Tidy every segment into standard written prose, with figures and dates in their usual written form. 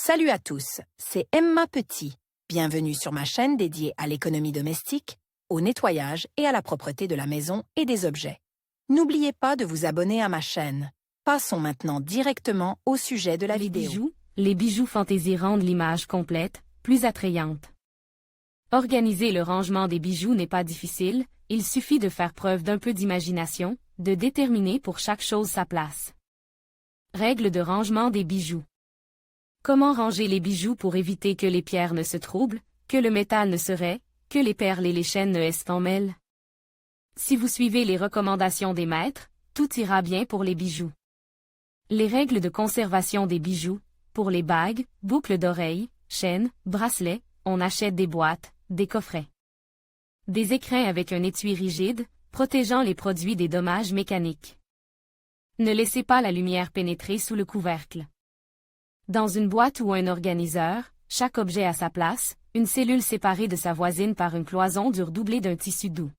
Salut à tous, c'est Emma Petit. Bienvenue sur ma chaîne dédiée à l'économie domestique, au nettoyage et à la propreté de la maison et des objets. N'oubliez pas de vous abonner à ma chaîne. Passons maintenant directement au sujet de la vidéo. Les bijoux fantaisie rendent l'image complète, plus attrayante. Organiser le rangement des bijoux n'est pas difficile, il suffit de faire preuve d'un peu d'imagination, de déterminer pour chaque chose sa place. Règle de rangement des bijoux. Comment ranger les bijoux pour éviter que les pierres ne se troublent, que le métal ne se raie, que les perles et les chaînes ne s'emmêlent? Si vous suivez les recommandations des maîtres, tout ira bien pour les bijoux. Les règles de conservation des bijoux. Pour les bagues, boucles d'oreilles, chaînes, bracelets, on achète des boîtes, des coffrets. Des écrins avec un étui rigide, protégeant les produits des dommages mécaniques. Ne laissez pas la lumière pénétrer sous le couvercle. Dans une boîte ou un organiseur, chaque objet a sa place, une cellule séparée de sa voisine par une cloison dure doublée d'un tissu doux.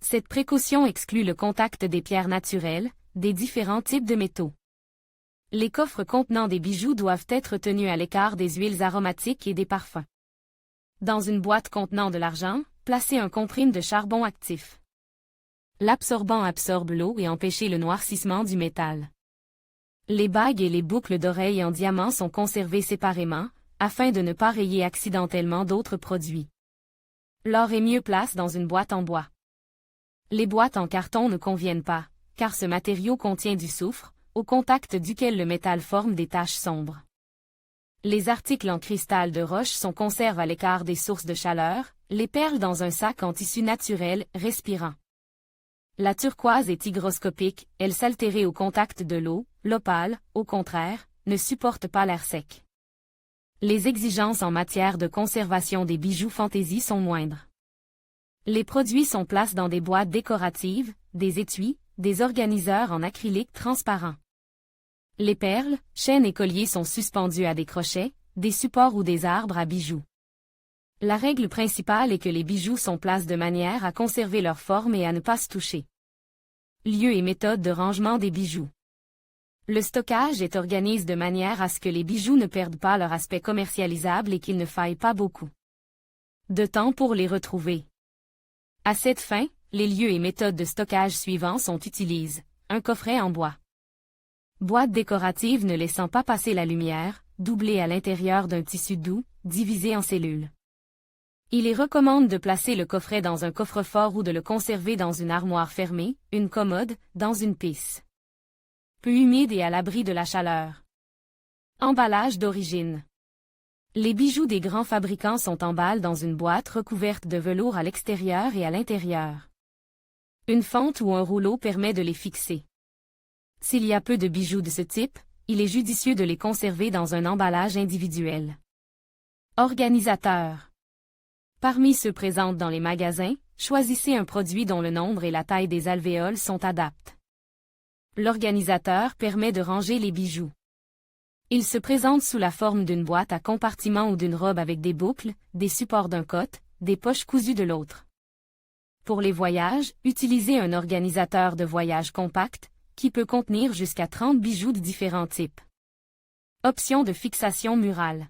Cette précaution exclut le contact des pierres naturelles, des différents types de métaux. Les coffres contenant des bijoux doivent être tenus à l'écart des huiles aromatiques et des parfums. Dans une boîte contenant de l'argent, placez un comprime de charbon actif. L'absorbant absorbe l'eau et empêche le noircissement du métal. Les bagues et les boucles d'oreilles en diamant sont conservées séparément, afin de ne pas rayer accidentellement d'autres produits. L'or est mieux placé dans une boîte en bois. Les boîtes en carton ne conviennent pas, car ce matériau contient du soufre, au contact duquel le métal forme des taches sombres. Les articles en cristal de roche sont conservés à l'écart des sources de chaleur, les perles dans un sac en tissu naturel, respirant. La turquoise est hygroscopique, elle s'altérait au contact de l'eau, l'opale, au contraire, ne supporte pas l'air sec. Les exigences en matière de conservation des bijoux fantaisie sont moindres. Les produits sont placés dans des boîtes décoratives, des étuis, des organiseurs en acrylique transparent. Les perles, chaînes et colliers sont suspendus à des crochets, des supports ou des arbres à bijoux. La règle principale est que les bijoux sont placés de manière à conserver leur forme et à ne pas se toucher. Lieu et méthode de rangement des bijoux. Le stockage est organisé de manière à ce que les bijoux ne perdent pas leur aspect commercialisable et qu'il ne faille pas beaucoup de temps pour les retrouver. À cette fin, les lieux et méthodes de stockage suivants sont utilisés. Un coffret en bois. Boîte décorative ne laissant pas passer la lumière, doublée à l'intérieur d'un tissu doux, divisé en cellules. Il est recommandé de placer le coffret dans un coffre-fort ou de le conserver dans une armoire fermée, une commode, dans une pisse. Peu humide et à l'abri de la chaleur. Emballage d'origine. Les bijoux des grands fabricants sont emballés dans une boîte recouverte de velours à l'extérieur et à l'intérieur. Une fente ou un rouleau permet de les fixer. S'il y a peu de bijoux de ce type, il est judicieux de les conserver dans un emballage individuel. Organisateur. Parmi ceux présents dans les magasins, choisissez un produit dont le nombre et la taille des alvéoles sont adaptés. L'organisateur permet de ranger les bijoux. Il se présente sous la forme d'une boîte à compartiments ou d'une robe avec des boucles, des supports d'un côté, des poches cousues de l'autre. Pour les voyages, utilisez un organisateur de voyage compact, qui peut contenir jusqu'à 30 bijoux de différents types. Option de fixation murale.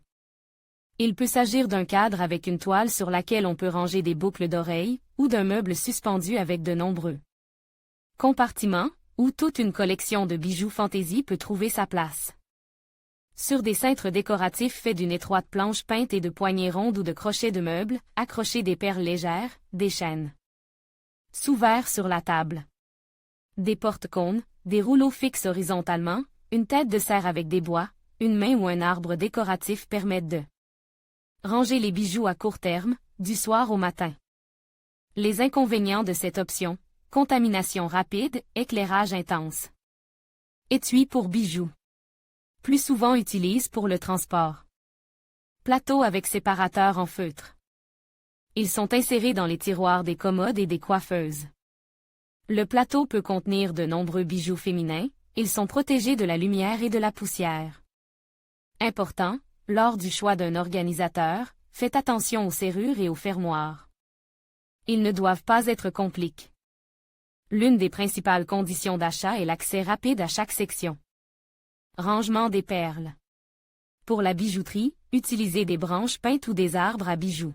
Il peut s'agir d'un cadre avec une toile sur laquelle on peut ranger des boucles d'oreilles, ou d'un meuble suspendu avec de nombreux compartiments, où toute une collection de bijoux fantaisie peut trouver sa place. Sur des cintres décoratifs faits d'une étroite planche peinte et de poignées rondes ou de crochets de meubles, accrochez des perles légères, des chaînes. Sous-verre sur la table. Des porte-cônes, des rouleaux fixes horizontalement, une tête de serre avec des bois, une main ou un arbre décoratif permettent de ranger les bijoux à court terme, du soir au matin. Les inconvénients de cette option: contamination rapide, éclairage intense. Étui pour bijoux. Plus souvent utilisé pour le transport. Plateau avec séparateur en feutre. Ils sont insérés dans les tiroirs des commodes et des coiffeuses. Le plateau peut contenir de nombreux bijoux féminins, ils sont protégés de la lumière et de la poussière. Important, lors du choix d'un organisateur, faites attention aux serrures et aux fermoirs. Ils ne doivent pas être compliqués. L'une des principales conditions d'achat est l'accès rapide à chaque section. Rangement des perles. Pour la bijouterie, utilisez des branches peintes ou des arbres à bijoux.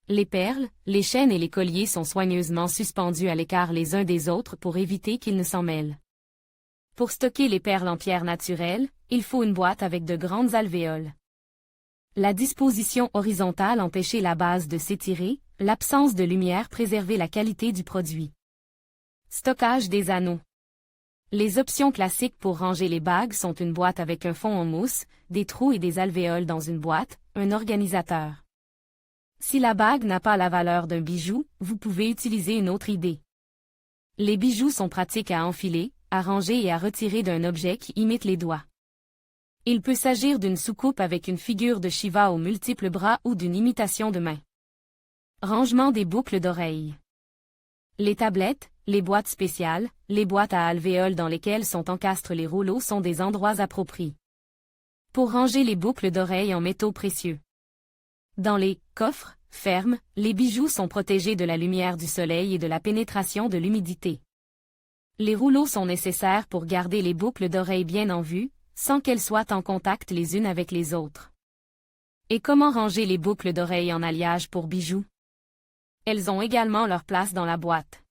Les perles, les chaînes et les colliers sont soigneusement suspendus à l'écart les uns des autres pour éviter qu'ils ne s'en mêlent. Pour stocker les perles en pierre naturelle, il faut une boîte avec de grandes alvéoles. La disposition horizontale empêchait la base de s'étirer, l'absence de lumière préservait la qualité du produit. Stockage des anneaux. Les options classiques pour ranger les bagues sont une boîte avec un fond en mousse, des trous et des alvéoles dans une boîte, un organisateur. Si la bague n'a pas la valeur d'un bijou, vous pouvez utiliser une autre idée. Les bijoux sont pratiques à enfiler, à ranger et à retirer d'un objet qui imite les doigts. Il peut s'agir d'une soucoupe avec une figure de Shiva aux multiples bras ou d'une imitation de main. Rangement des boucles d'oreilles. Les tablettes, les boîtes spéciales, les boîtes à alvéoles dans lesquelles sont encastrés les rouleaux sont des endroits appropriés. Pour ranger les boucles d'oreilles en métaux précieux. Dans les coffres fermes, les bijoux sont protégés de la lumière du soleil et de la pénétration de l'humidité. Les rouleaux sont nécessaires pour garder les boucles d'oreilles bien en vue, sans qu'elles soient en contact les unes avec les autres. Et comment ranger les boucles d'oreilles en alliage pour bijoux? Elles ont également leur place dans la boîte.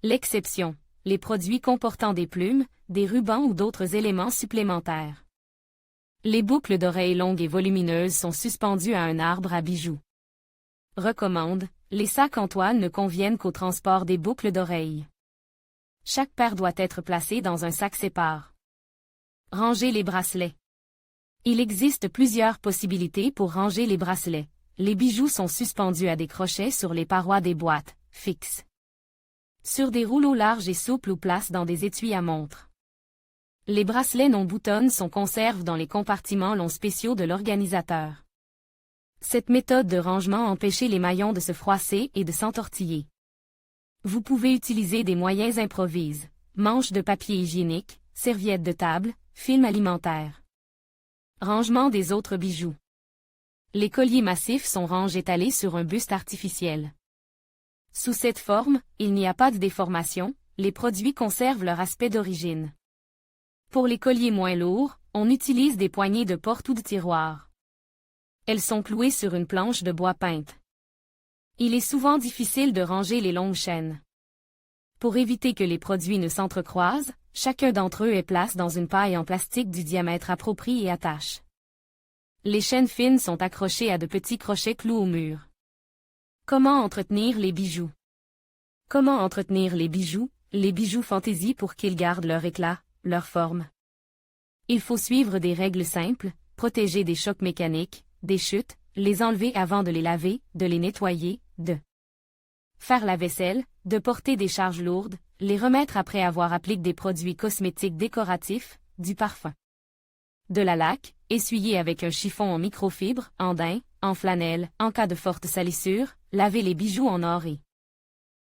L'exception, les produits comportant des plumes, des rubans ou d'autres éléments supplémentaires. Les boucles d'oreilles longues et volumineuses sont suspendues à un arbre à bijoux. Recommande, les sacs en toile ne conviennent qu'au transport des boucles d'oreilles. Chaque paire doit être placée dans un sac séparé. Ranger les bracelets. Il existe plusieurs possibilités pour ranger les bracelets. Les bijoux sont suspendus à des crochets sur les parois des boîtes, fixes. Sur des rouleaux larges et souples ou placent dans des étuis à montre. Les bracelets non boutonnent sont conservés dans les compartiments longs spéciaux de l'organisateur. Cette méthode de rangement empêchait les maillons de se froisser et de s'entortiller. Vous pouvez utiliser des moyens improvisés, manches de papier hygiénique, serviettes de table, film alimentaire. Rangement des autres bijoux. Les colliers massifs sont rangés étalés sur un buste artificiel. Sous cette forme, il n'y a pas de déformation, les produits conservent leur aspect d'origine. Pour les colliers moins lourds, on utilise des poignées de porte ou de tiroir. Elles sont clouées sur une planche de bois peinte. Il est souvent difficile de ranger les longues chaînes. Pour éviter que les produits ne s'entrecroisent, chacun d'entre eux est placé dans une paille en plastique du diamètre approprié et attache. Les chaînes fines sont accrochées à de petits crochets clous au mur. Comment entretenir les bijoux? Comment entretenir les bijoux fantaisie pour qu'ils gardent leur éclat, leur forme? Il faut suivre des règles simples, protéger des chocs mécaniques, des chutes, les enlever avant de les laver, de les nettoyer, de faire la vaisselle, de porter des charges lourdes, les remettre après avoir appliqué des produits cosmétiques décoratifs, du parfum, de la laque, essuyer avec un chiffon en microfibre, en daim, en flanelle, en cas de forte salissure, laver les bijoux en or et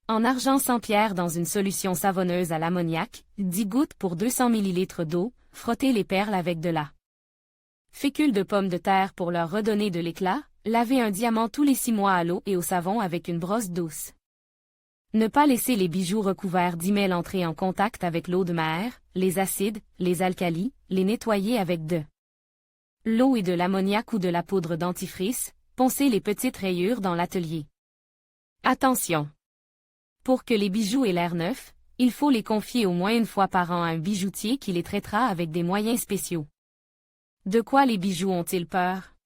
en argent sans pierre dans une solution savonneuse à l'ammoniac, 10 gouttes pour 200 ml d'eau, frotter les perles avec de la fécule de pommes de terre pour leur redonner de l'éclat, laver un diamant tous les 6 mois à l'eau et au savon avec une brosse douce. Ne pas laisser les bijoux recouverts d'email entrer en contact avec l'eau de mer, les acides, les alcalis, les nettoyer avec de l'eau et de l'ammoniac ou de la poudre dentifrice, poncer les petites rayures dans l'atelier. Attention! Pour que les bijoux aient l'air neuf, il faut les confier au moins une fois par an à un bijoutier qui les traitera avec des moyens spéciaux. De quoi les bijoux ont-ils peur?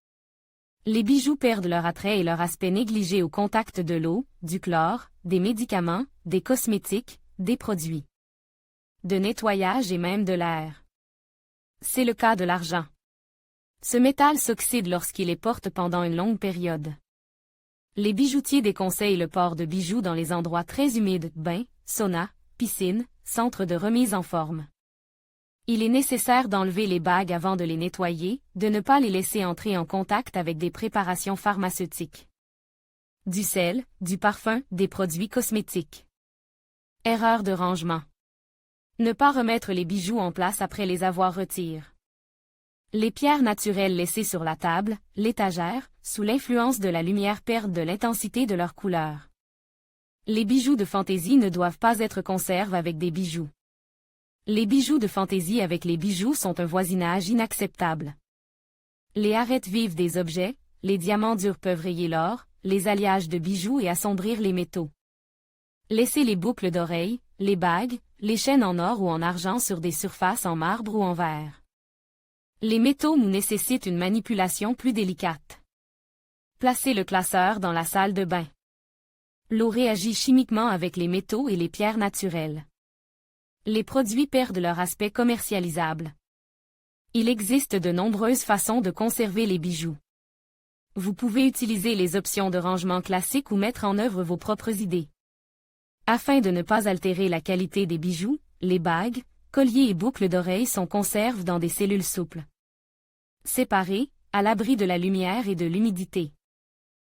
Les bijoux perdent leur attrait et leur aspect négligé au contact de l'eau, du chlore, des médicaments, des cosmétiques, des produits de nettoyage et même de l'air. C'est le cas de l'argent. Ce métal s'oxyde lorsqu'il est porté pendant une longue période. Les bijoutiers déconseillent le port de bijoux dans les endroits très humides, bains, saunas, piscines, centres de remise en forme. Il est nécessaire d'enlever les bagues avant de les nettoyer, de ne pas les laisser entrer en contact avec des préparations pharmaceutiques. Du sel, du parfum, des produits cosmétiques. Erreur de rangement. Ne pas remettre les bijoux en place après les avoir retirés. Les pierres naturelles laissées sur la table, l'étagère, sous l'influence de la lumière perdent de l'intensité de leur couleur. Les bijoux de fantaisie ne doivent pas être conservés avec des bijoux. Les bijoux de fantaisie avec les bijoux sont un voisinage inacceptable. Les arêtes vives des objets, les diamants durs peuvent rayer l'or, les alliages de bijoux et assombrir les métaux. Laissez les boucles d'oreilles, les bagues, les chaînes en or ou en argent sur des surfaces en marbre ou en verre. Les métaux nous nécessitent une manipulation plus délicate. Placez le classeur dans la salle de bain. L'eau réagit chimiquement avec les métaux et les pierres naturelles. Les produits perdent leur aspect commercialisable. Il existe de nombreuses façons de conserver les bijoux. Vous pouvez utiliser les options de rangement classiques ou mettre en œuvre vos propres idées. Afin de ne pas altérer la qualité des bijoux, les bagues, colliers et boucles d'oreilles sont conservés dans des cellules souples. Séparées, à l'abri de la lumière et de l'humidité.